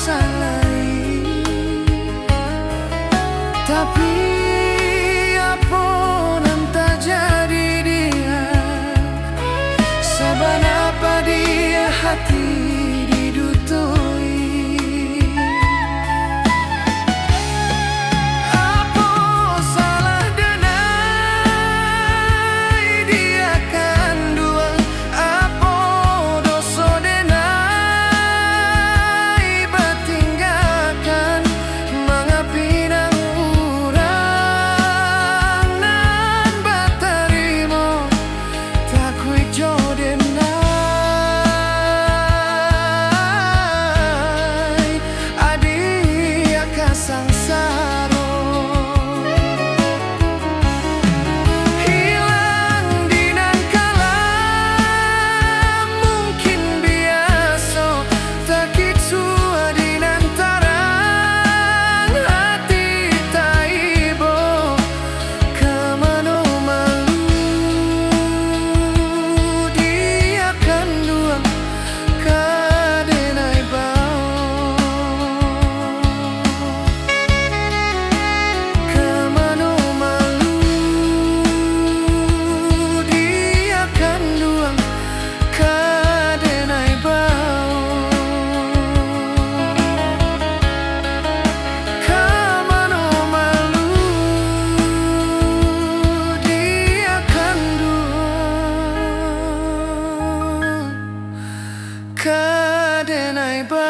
salai, tapi apa nan tak jadi dia. Saban apa dia hati didutui. Apa salah denai dia kan dua. Apa dosa denai bertinggalkan. Mengapinang urang nan batarimo tak kui jodenai. Adia kasangsaro hilang dinan kala mungkin biasa. Tak kitu dinan tarang hati taibo kemana malu dia kan dua kadenai bau. Kemana malu dia kan dua kadenai bau. Kemana malu dia kan dua kadenai bau.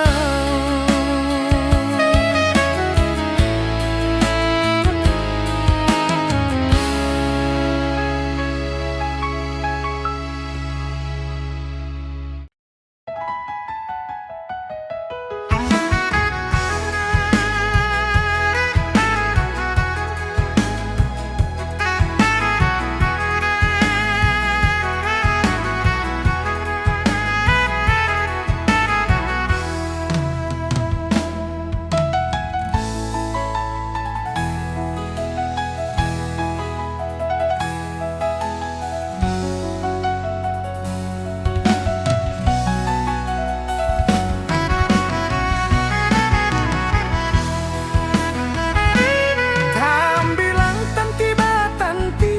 Tambilang tanti batanti,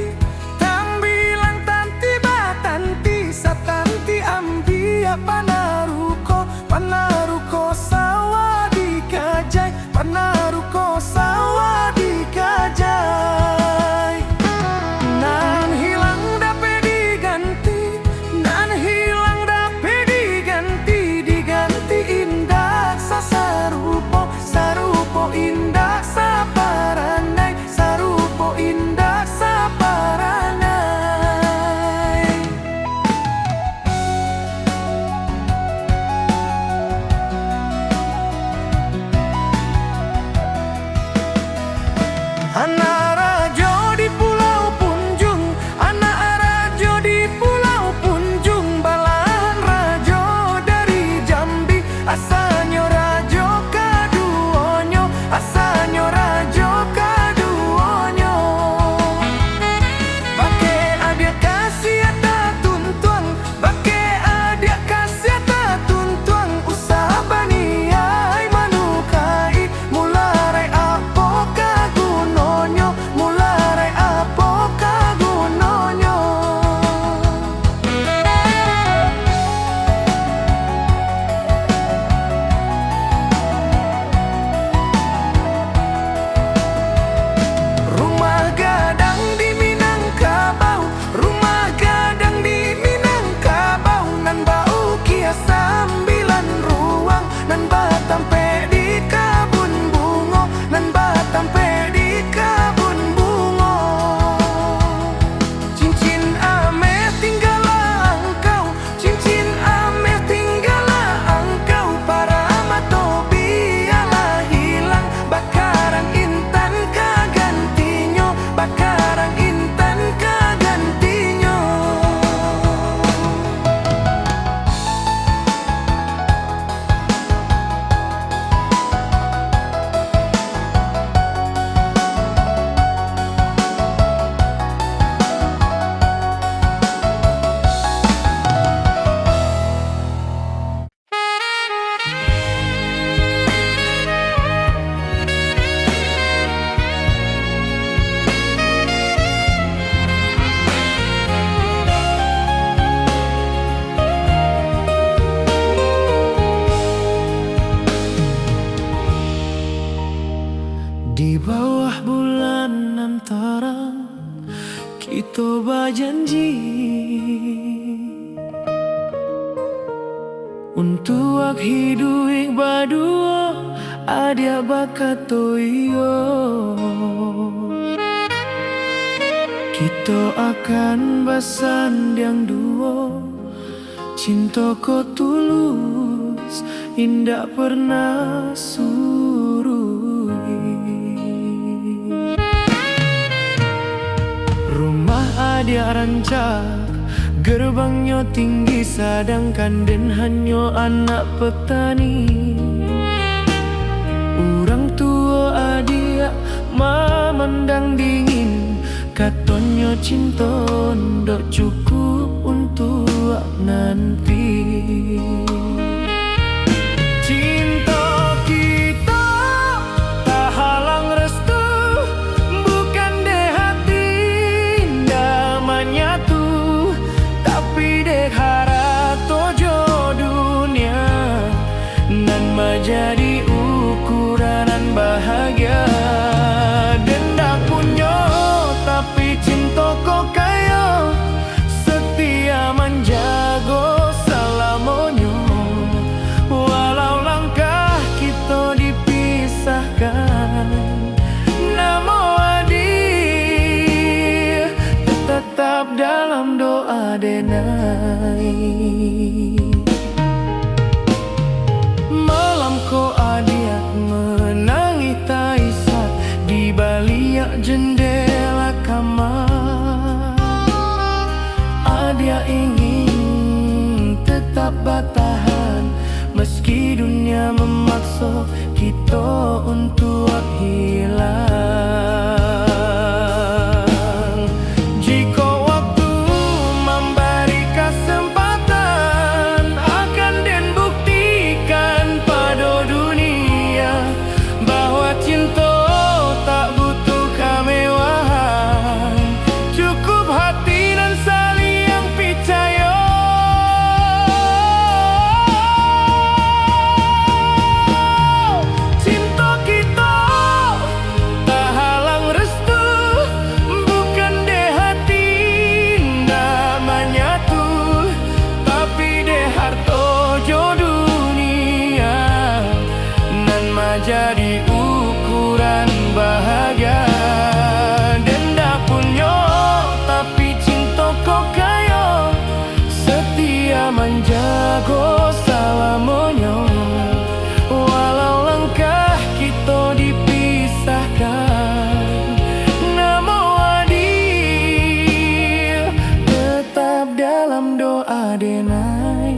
tambilang tanti batanti, satanti ambia panaruko, panaruko sawa di kajai, panaruko sawa di kajai. Nan hilang dape diganti, nan hilang dape diganti, diganti indah sasarupo, sarupo indah saparanai, sarupo indah saparanai. Untuk hidup berdua adia bakatoyo. Kita akan bersanding duo. Cinta ko tulus, indah pernah surui. Rumah adia rancak, gerbangnya tinggi, sedangkan den hanya anak petani. Orang tua adia memandang dingin, katanya cinta ndak cukup untuk nanti. Cinta kita tak halang restu, bukan de hati namanya tuh, tapi dek harap tojo dunia nan menjadi ukuran bahagia. Denda punya tapi cinta kok kaya, setia menjago selamanya. Walau langkah kita dipisahkan, namun adil tetap dalam doa denai. Malam ko adia menangis taisat di balik jendela kamar. Adia ingin tetap bertahan meski dunia memaksa kita untuk hilang. Jika waktu memberi kesempatan, akan den buktikan pada dunia bahwa cinta tak butuh kemewahan, cukup hati dan saling percaya. Cinta kita tak halang restu, bukan de hati namanya tuh, tapi de harta jo dunia nan menjadi ukuran bahagia. Denda punya tapi cinta kok kaya, setia menjago selamanya. Walau langkah kita dipisahkan, namun adil tetap dalam doa denai.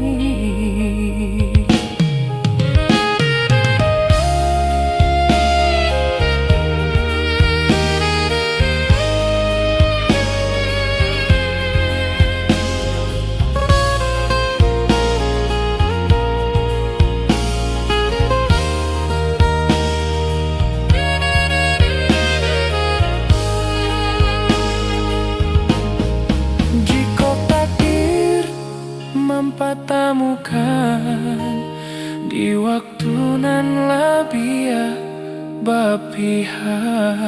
Jika takdir mempertemukan di waktu nan lebih berpihak.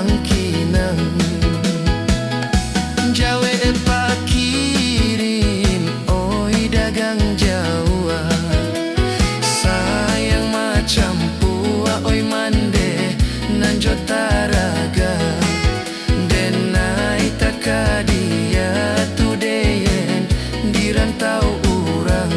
angkinang Jawa pakirim oi dagang Jawa sayang macam pua oi mande nan jotaraga denai takadia tu deyen di rantau urang.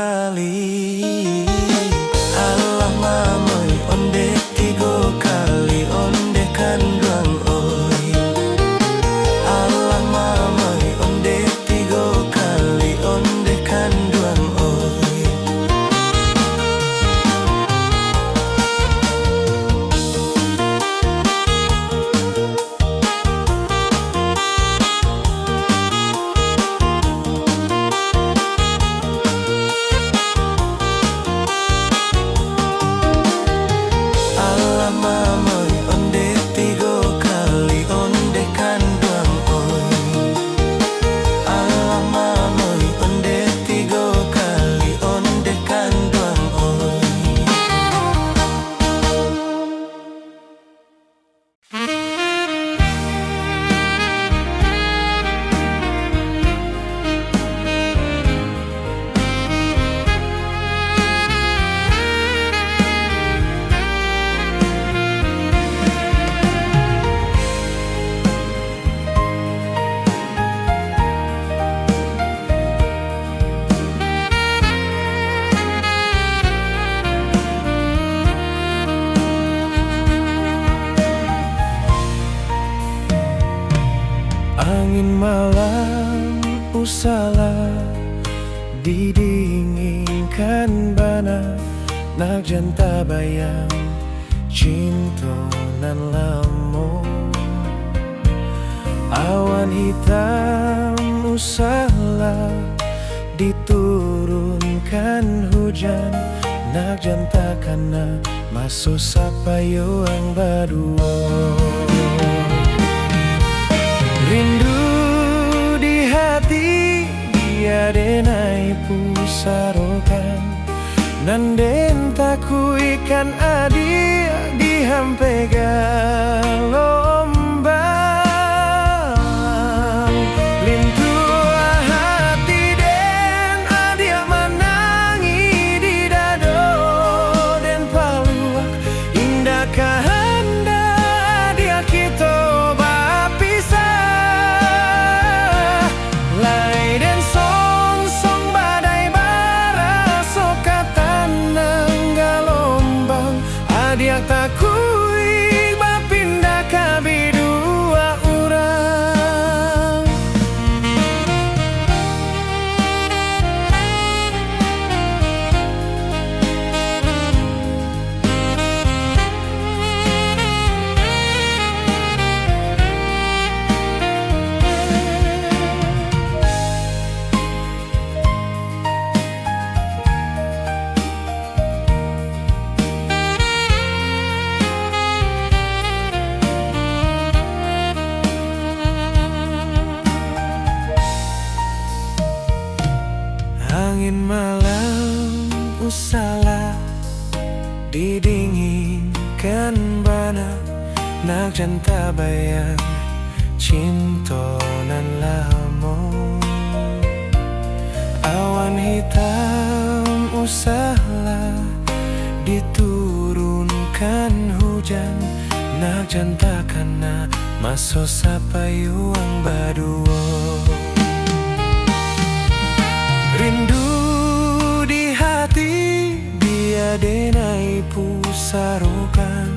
kali. Allah mamoi onde 3 kali onde kan duang oi. Allah mamoi onde 3 kali onde kan duang oi. Allah mamoi onde 3 kali onde kan duang oi. Allah mamoi onde 3 kali onde kan duang oi. Angin malam usala didinginkan bana nak janta bayang cinta nan lamo. Awan hitam usala diturunkan hujan nak janta kana masuk sapayo ang badua. Rindu di hati dia denai pusarokan nanden taku ikan adi di hampe galombang. Lintu hati den adia menangi di dado den paluak indah kahanda dia kita bapisah. Lai den song badai bara sokatan nang galombang adiak takui bapindah kabi dua urang. Angin malam usala didinginkan bana nak janta bayang cinta nan lamo. Awan hitam usala diturunkan hujan nak janta kana masuk sapayo ang badua. Rindu di hati dia denai pusarokan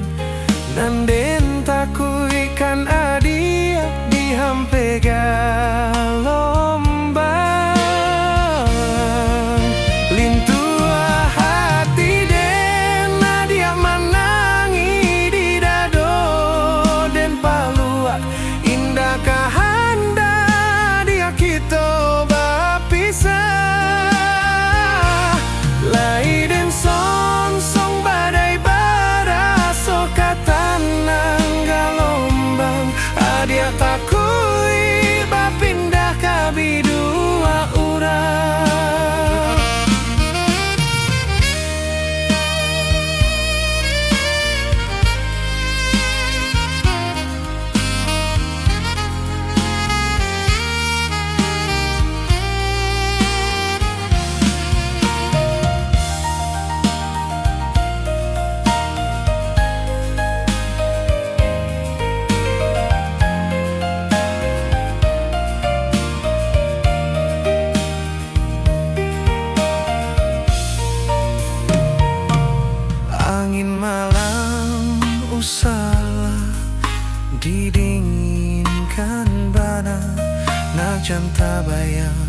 nanden taku ikan adia di hampe galombang. Lintu hati den adia menangi di dado den paluak indah kahanda dia kita bapisah. Lai den song badai bara tabayang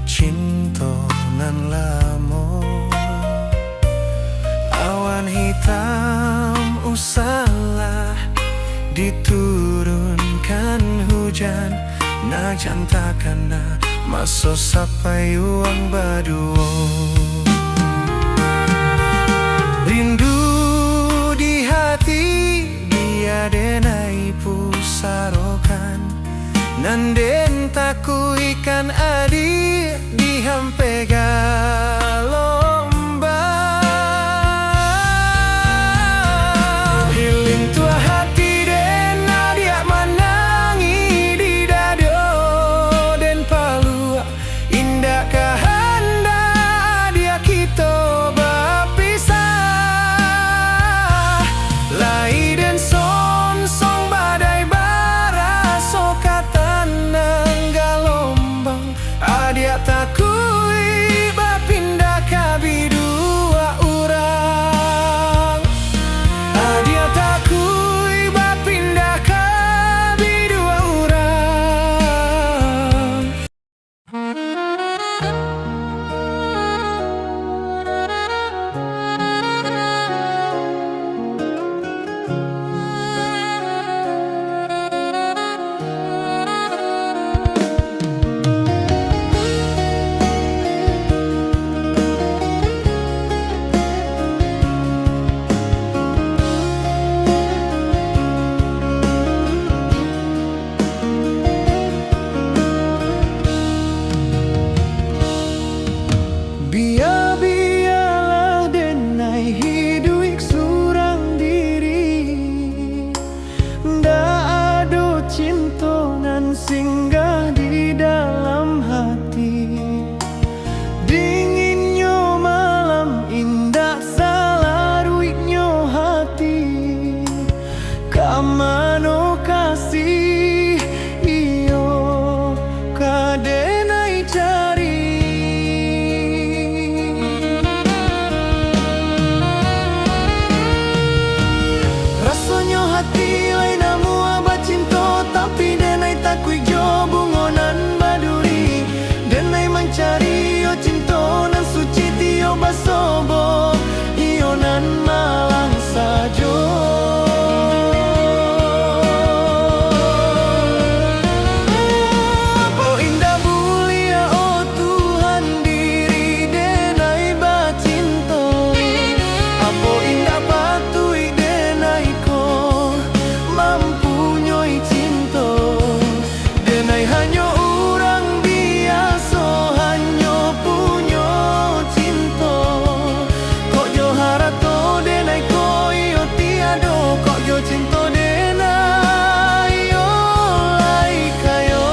cinta nan lamo. Awan hitam usahlah diturunkan hujan, na cantakan na maso sampai uang baduo. Rindu di hati dia denai pusarokan, nanden taku ikan adi dihampe galomba. Hilin tua hati dena dia menangi di dado den palu, indah kahanda dia kita berpisah. Lai den son song badai bara sokatan nangalombang, adia takui bapindah kabi dua orang. Adia takui bapindah kabi dua orang. Biarlah denai hidup surang diri, ndak ada cinta nan singgah di dalam hati. Dinginnya malam indah salah ruiknya hati, kamano kasih iyo kadenai cari. Rasanya hati lain namu abad cinta, tapi denai takui jo bungonan baduri. Denai mencari yo cinta nan suci tio basobo, iyo nan malang sajo. Oh indah mulia oh Tuhan diri denai bacinta, apa indah patui denai ko mampu nyoi cinta. Denai hanya orang biasa, hanya punya cinta. Kok jo harato denai ko iyo tiado, kok jo cinta denai yo lai kayo.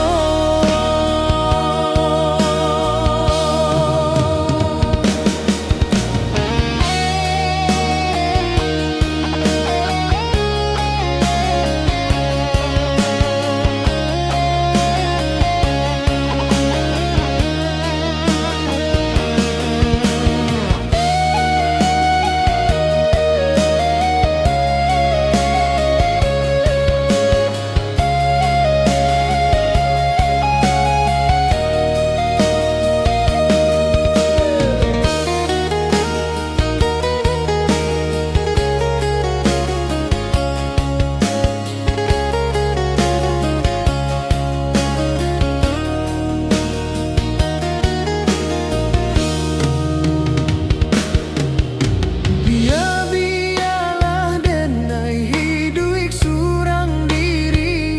Biarlah denai hidup surang diri,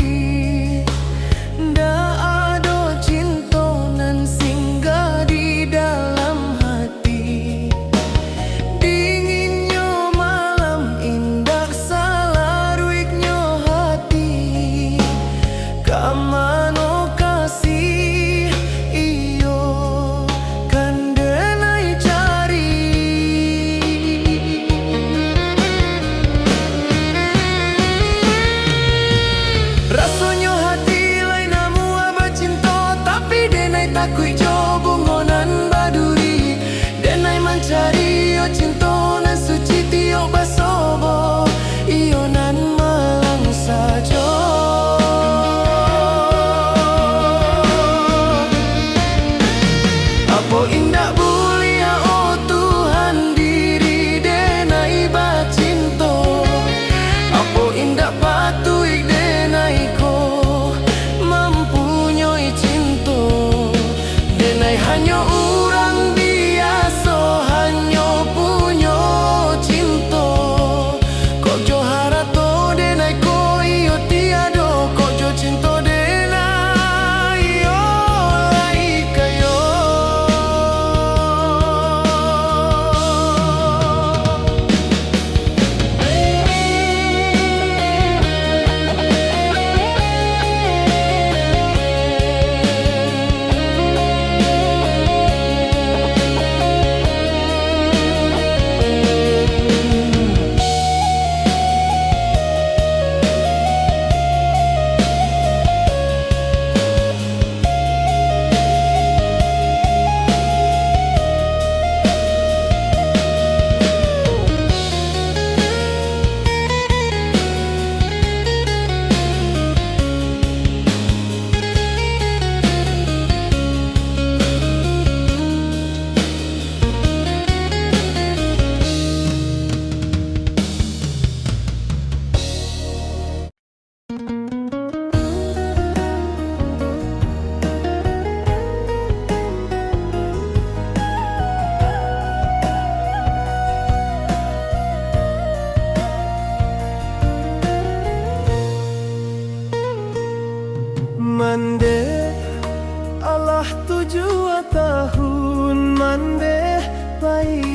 ndak ada cinta nan singgah di dalam hati. Dinginnya malam indah salah ruiknya hati, kamano kasih iyo kan denai cari. Rasanya hati lain namu abad cinta, tapi denai takui jo bungonan baduri. Denai mencari yo cinta nan suci tio basobo, iyo nan malang sajo.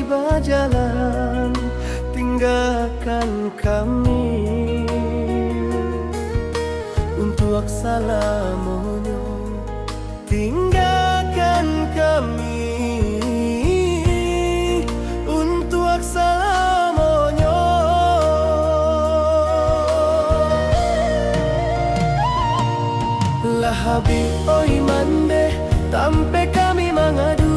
berjalan, tinggalkan kami untuk Salamonyo. Tinggalkan kami untuk Salamonyo. Lahabi oi mande tampe kami mangadu.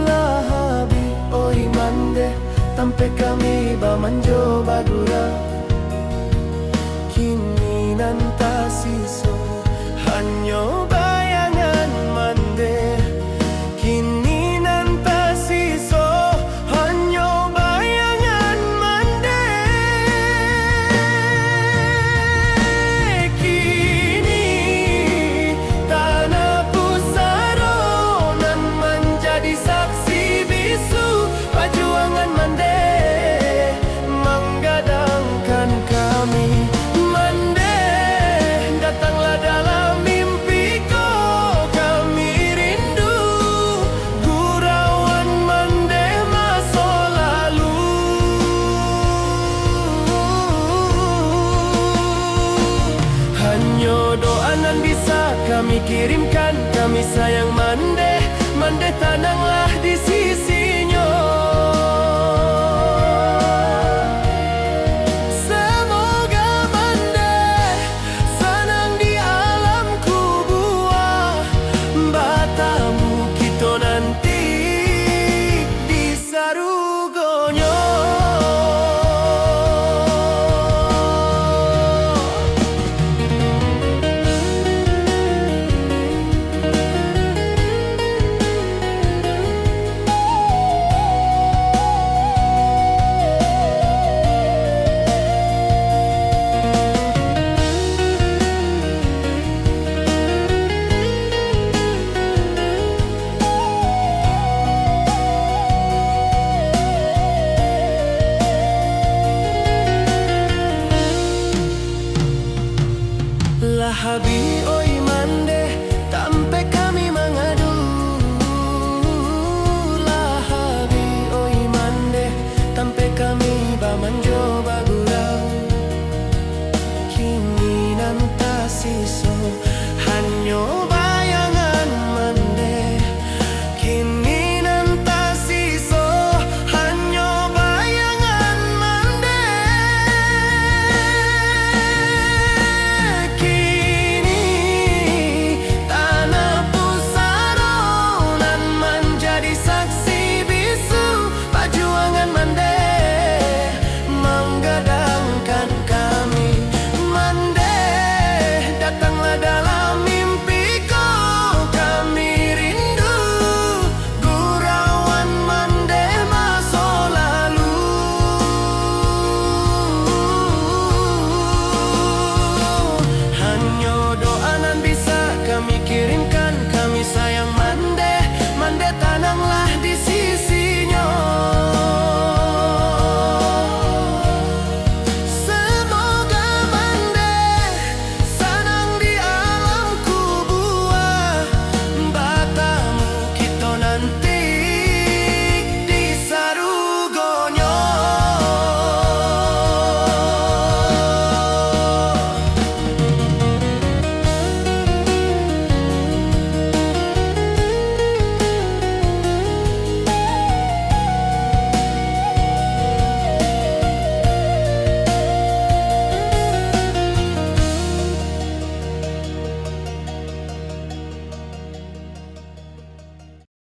Lahabi oi mande tampe kami bamanjo bagura. Kini nanta siso hanyo bayangan mande. Kini nanta siso hanyo bayangan mande. Kini tanah pusaro nan menjadi saksi bisu perjuangan mande menggadangkan kami. Mande datanglah dalam mimpiku, kami rindu gurauan mande masa lalu. Hanya doa nan bisa kami kirim